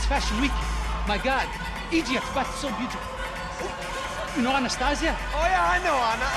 Paris Fashion Week. My God, Egypt, but so beautiful. You know Anastasia? Oh yeah, I know Anna.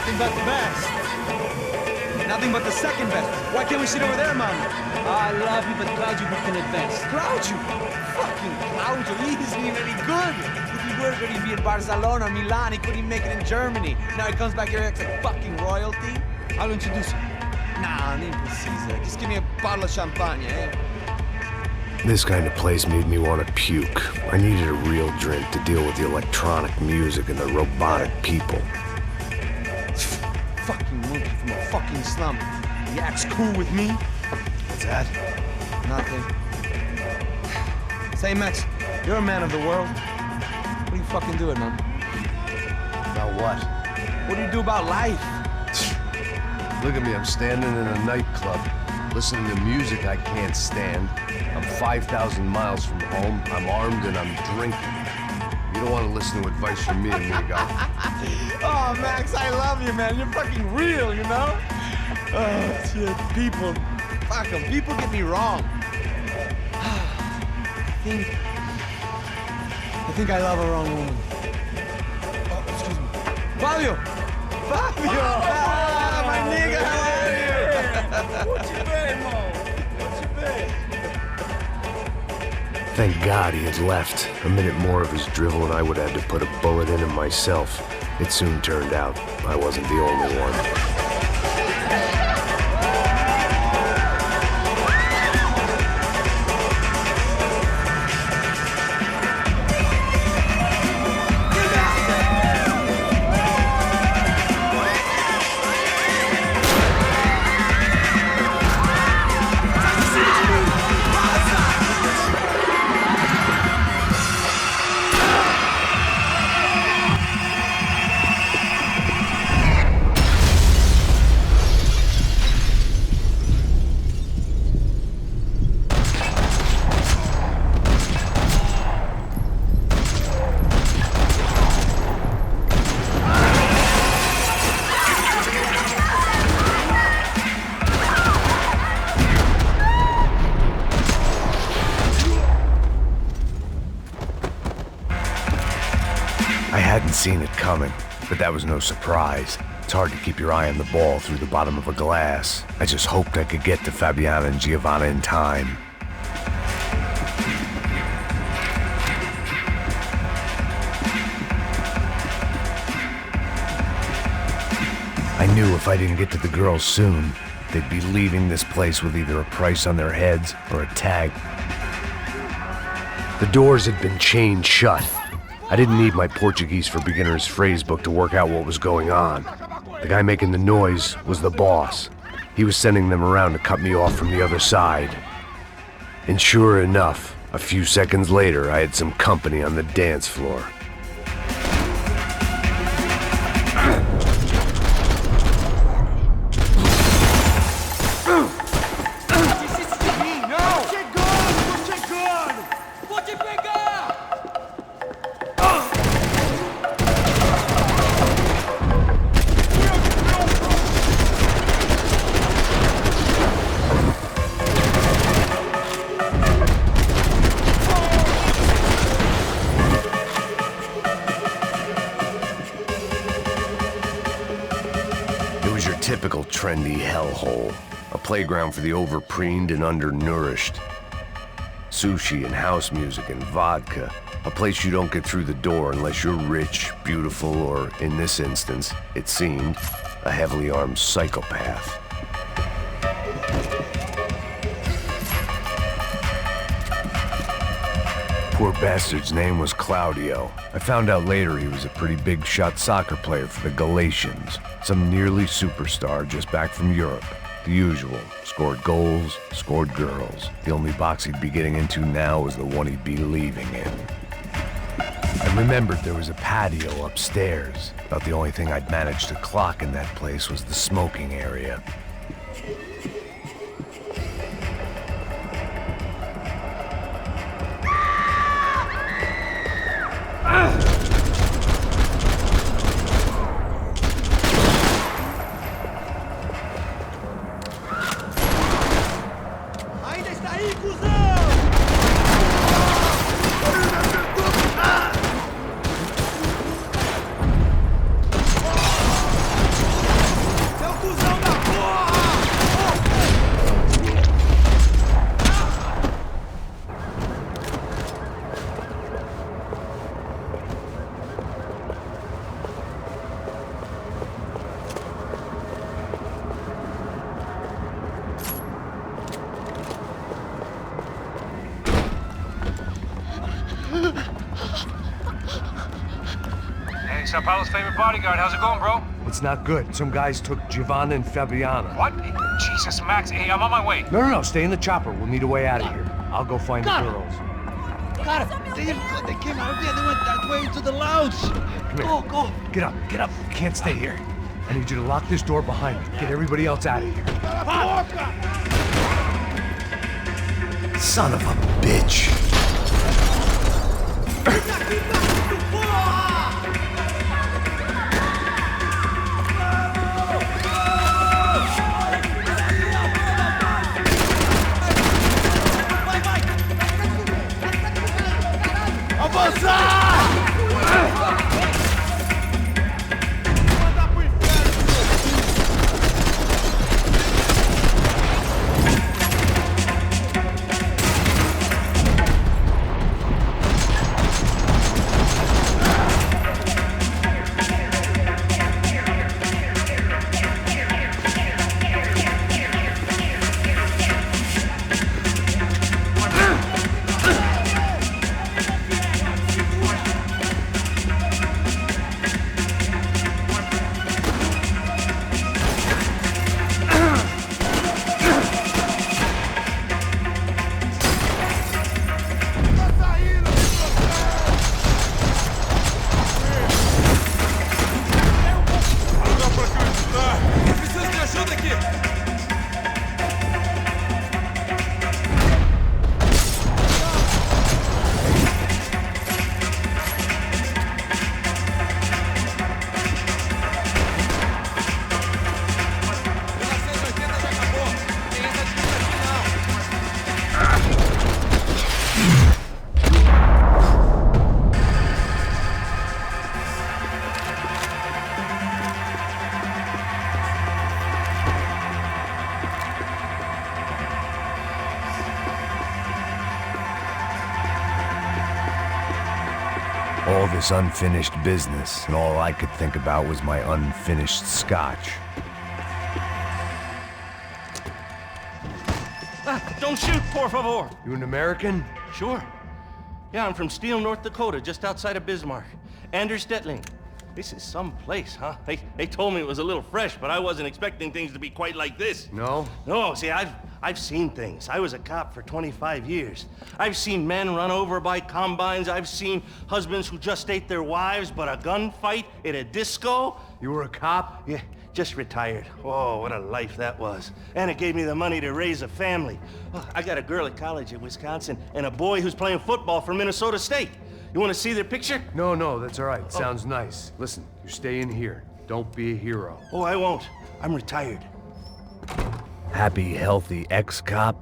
Nothing but the best. Nothing but the second best. Why can't we sit over there, Mom? I love you, but Claudio booked in advance. Claudio? Fucking Claudio, he isn't even any good. If he were good, he'd be in Barcelona, Milan. He couldn't even make it in Germany. Now he comes back here acts like fucking royalty. I'll introduce you. Nah, need precisa. Just give me a bottle of champagne, eh? This kind of place made me want to puke. I needed a real drink to deal with the electronic music and the robotic people. Fucking monkey from a fucking slum. He acts cool with me. What's that? Nothing. Say, Max, you're a man of the world. What do you fucking do it, man? About what? What do you do about life? Look at me, I'm standing in a nightclub, listening to music I can't stand. I'm 5,000 miles from home, I'm armed and I'm drinking. You don't want to listen to advice from me, amigo. Oh, Max, I love you, man. You're fucking real, you know? Oh, shit, people. Fuck 'em. People get me wrong. I think I love a wrong woman. Oh, excuse me. Fabio! Fabio! Ah, my nigga, how are you? What you been, Mo? What you been? Thank God he had left. A minute more of his drivel and I would have had to put a bullet in him myself. It soon turned out I wasn't the only one. I hadn't seen it coming, but that was no surprise. It's hard to keep your eye on the ball through the bottom of a glass. I just hoped I could get to Fabiana and Giovanna in time. I knew if I didn't get to the girls soon, they'd be leaving this place with either a price on their heads or a tag. The doors had been chained shut. I didn't need my Portuguese for Beginners phrase book to work out what was going on. The guy making the noise was the boss. He was sending them around to cut me off from the other side. And sure enough, a few seconds later, I had some company on the dance floor. Typical trendy hellhole. A A playground for the overpreened and undernourished. Sushi and house music and vodka. A place you don't get through the door unless you're rich, beautiful, or, in this instance, it seemed, a heavily armed psychopath. Poor bastard's name was Claudio. I found out later he was a pretty big-shot soccer player for the Galatians. Some nearly superstar just back from Europe. The usual. Scored goals, scored girls. The only box he'd be getting into now was the one he'd be leaving in. I remembered there was a patio upstairs. About the only thing I'd managed to clock in that place was the smoking area. Ainda está aí, cuzão! Seu cuzão da porra! Hey, Sao Paulo's favorite bodyguard. How's it going, bro? It's not good. Some guys took Giovanna and Fabiana. What? Jesus, Max. Hey, I'm on my way. No, stay in the chopper. We'll need a way out of here. I'll go find the Got it. girls. Got it. They came out of there. They went that way to the lounge. Come here. Go. Get up. You can't stay here. I need you to lock this door behind me. Get everybody else out of here. Son of a bitch. All this unfinished business, and all I could think about was my unfinished scotch. Don't shoot, por favor. You an American? Sure. Yeah, I'm from Steele, North Dakota, just outside of Bismarck. Anders Stetling. This is some place, huh? They told me it was a little fresh, but I wasn't expecting things to be quite like this. No? No, see, I've seen things. I was a cop for 25 years. I've seen men run over by combines. I've seen husbands who just ate their wives, but a gunfight at a disco. You were a cop? Yeah, just retired. Oh, what a life that was. And it gave me the money to raise a family. Oh, I got a girl at college at Wisconsin and a boy who's playing football for Minnesota State. You want to see their picture? No, that's all right. Sounds nice. Listen, you stay in here. Don't be a hero. Oh, I won't. I'm retired. Happy, healthy ex-cop?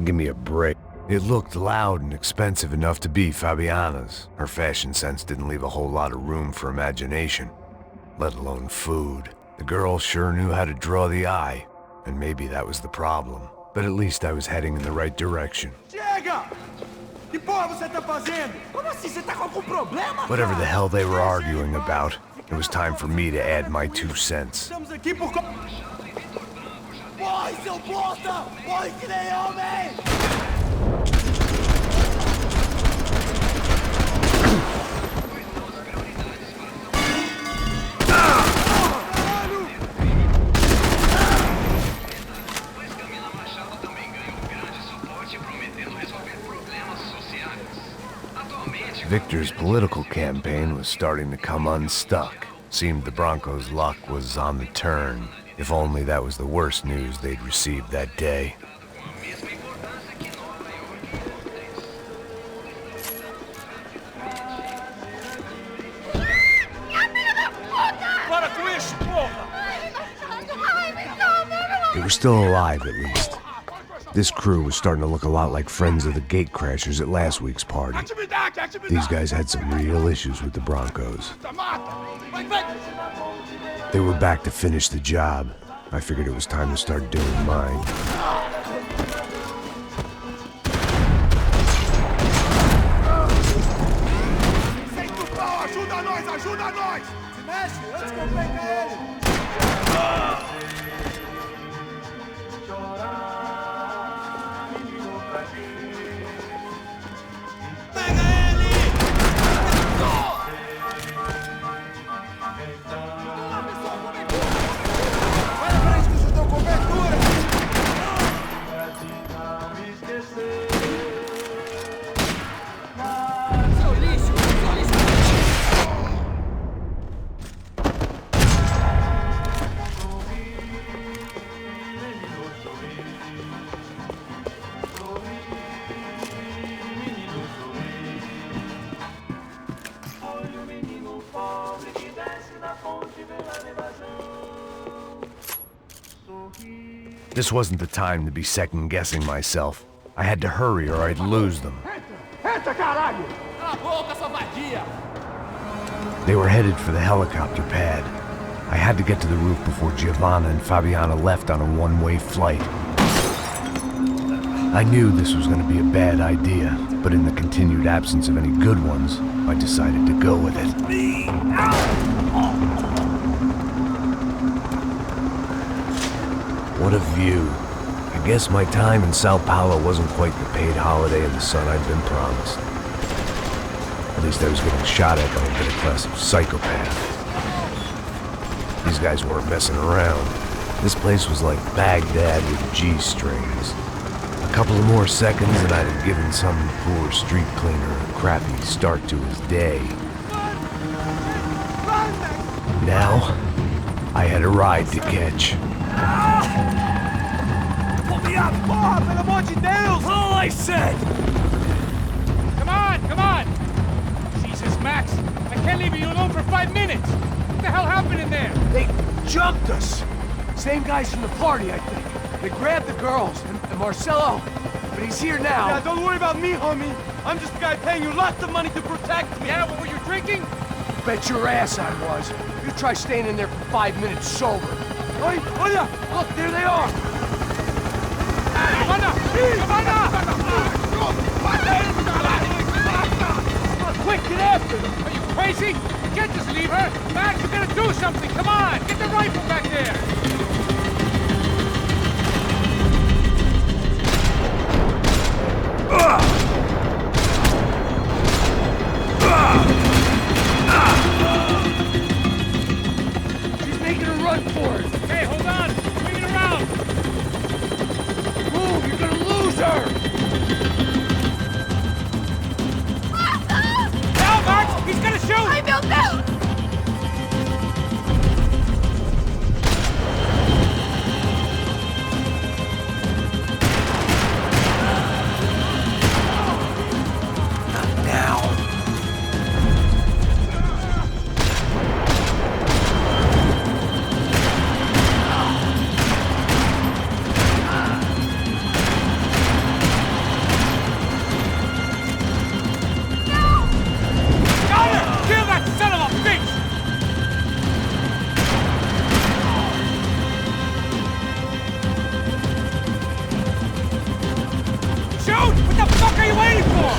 Give me a break. It looked loud and expensive enough to be Fabiana's. Her fashion sense didn't leave a whole lot of room for imagination, let alone food. The girl sure knew how to draw the eye. And maybe that was the problem. But at least I was heading in the right direction. Chega! Que porra você tá fazendo? Como assim? Você tá com algum problema? Whatever the hell they were arguing about, it was time for me to add my 2 cents. Estamos aqui por... Corre, seu bosta! Corre que nem homem! Victor's political campaign was starting to come unstuck. Seemed the Broncos' luck was on the turn. If only that was the worst news they'd received that day. They were still alive, at least. This crew was starting to look a lot like friends of the gatecrashers at last week's party. These guys had some real issues with the Broncos. They were back to finish the job. I figured it was time to start doing mine. Ajuda nós! Ajuda nós! Se mexe antes que eu pegue ele! This wasn't the time to be second-guessing myself. I had to hurry or I'd lose them. They were headed for the helicopter pad. I had to get to the roof before Giovanna and Fabiana left on a one-way flight. I knew this was going to be a bad idea, but in the continued absence of any good ones, I decided to go with it. What a view. I guess my time in Sao Paulo wasn't quite the paid holiday in the sun I'd been promised. At least I was getting shot at by a middle-class psychopath. These guys weren't messing around. This place was like Baghdad with G-strings. A couple of more seconds and I'd have given some poor street cleaner a crappy start to his day. Now, I had a ride to catch. Pull me up, porra, pelo amor de Deus! All I said! Come on, come on! Jesus, Max, I can't leave you alone for 5 minutes! What the hell happened in there? They jumped us! Same guys from the party, I think. They grabbed the girls, and Marcelo, but he's here now. Yeah, don't worry about me, homie. I'm just the guy paying you lots of money to protect me. Yeah, what were you drinking? Bet your ass I was. You try staying in there for 5 minutes sober. Oi, olha! Look, there they are! Giovanna! Quick, get after them! Are you crazy? You can't just leave her! Max, you gotta do something! Come on! Get the rifle back there! She's making a run for it! Hey, hold on! Bring it around! Move, you're gonna lose her! Now, Max! He's gonna shoot! I will not! you waiting for?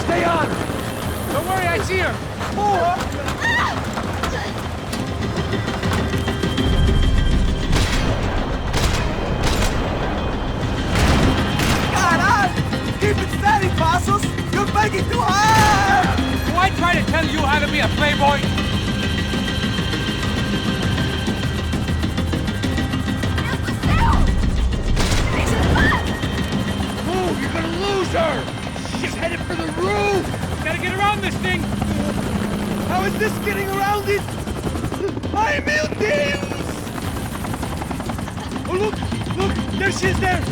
Stay on! Don't worry, I see her. Caralho! Keep it steady, Passos! You're making too hard! Do I try to tell you how to be a playboy? Move, you're gonna lose her! She's headed for the roof! Gotta get around this thing! How is this getting around it? Ai, meu Deus! Oh, look! Look! There she is there!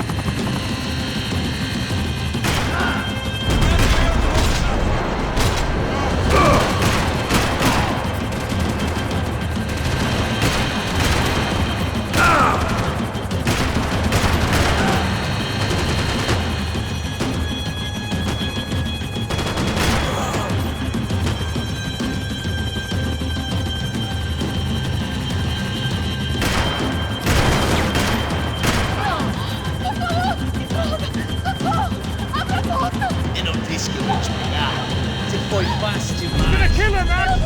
Eu não disse que eu vou te pegar. Você foi fácil You're gonna demais. kill her, man!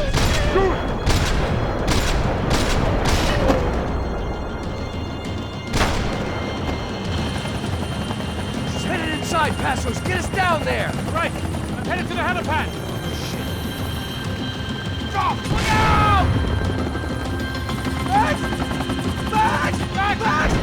She's headed inside, Passos! Get us down there! Right, I'm headed to the helipad. Drop! Look out! Max! Max! Back! Max!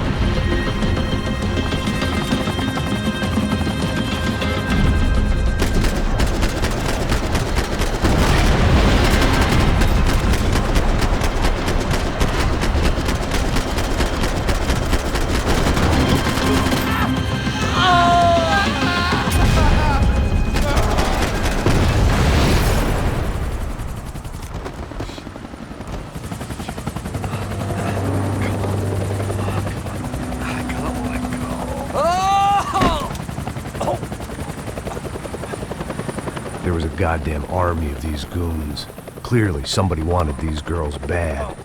There was a goddamn army of these goons. Clearly, somebody wanted these girls bad.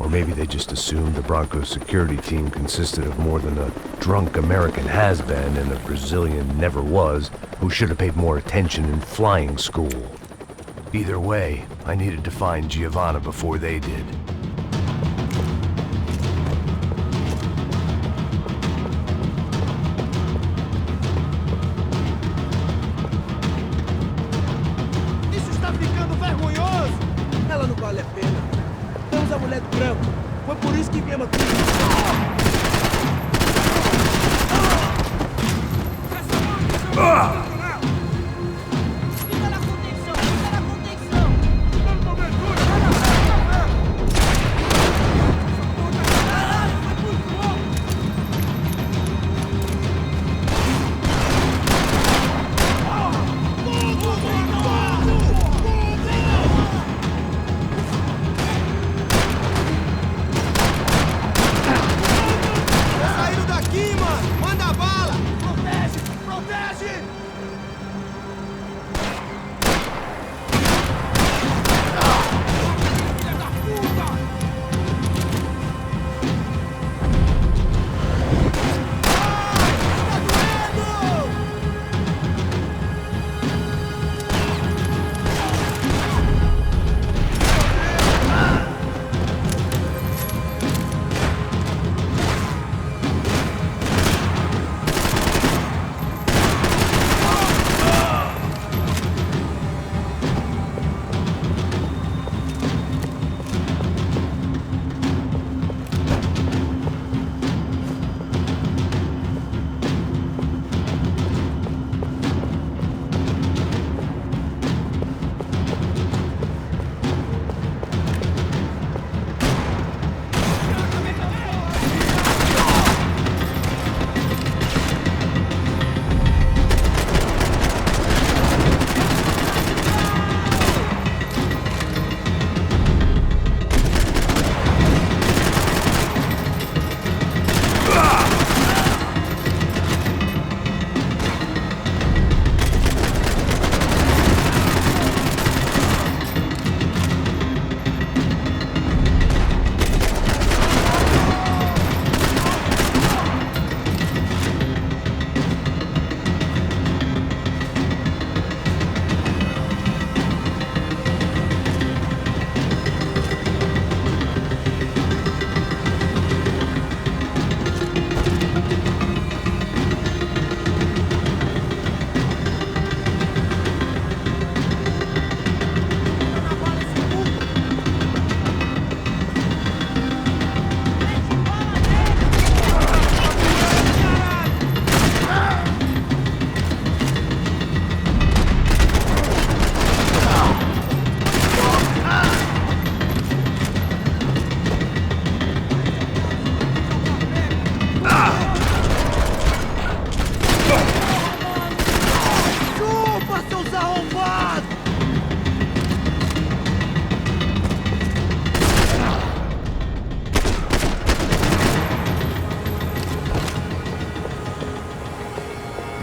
Or maybe they just assumed the Broncos security team consisted of more than a drunk American has-been and a Brazilian never-was who should have paid more attention in flying school. Either way, I needed to find Giovanna before they did. Isso está ficando vergonhoso! Ela não vale a pena. Temos a mulher do branco. Foi por isso que viemos aqui. Fica na contenção! Fica na contenção!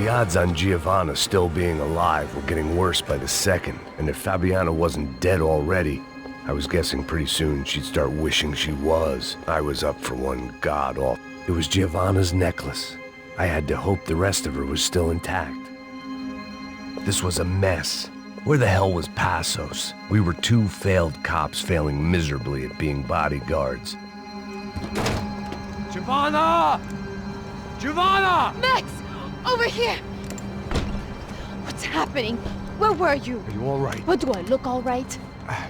The odds on Giovanna still being alive were getting worse by the second, and if Fabiana wasn't dead already, I was guessing pretty soon she'd start wishing she was. I was up for one god-awful. It was Giovanna's necklace. I had to hope the rest of her was still intact. This was a mess. Where the hell was Passos? We were two failed cops failing miserably at being bodyguards. Giovanna! Giovanna! Max! Over here! What's happening? Where were you? Are you all right? What, do I look all right?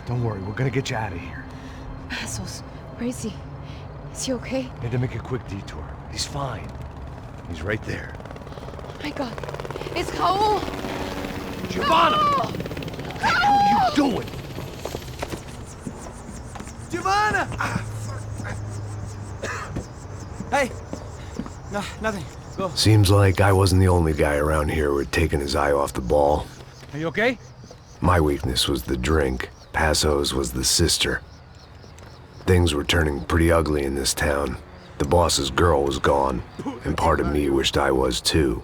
Don't worry, we're gonna get you out of here. Passos, where is he? Is he okay? Had to make a quick detour. He's fine. He's right there. Oh my god. It's Raul! Giovanna! Raul! What are you doing? Giovanna! Hey! No, nothing. Go. Seems like I wasn't the only guy around here who had taken his eye off the ball. Are you okay? My weakness was the drink. Passos was the sister. Things were turning pretty ugly in this town. The boss's girl was gone, and part of me wished I was too.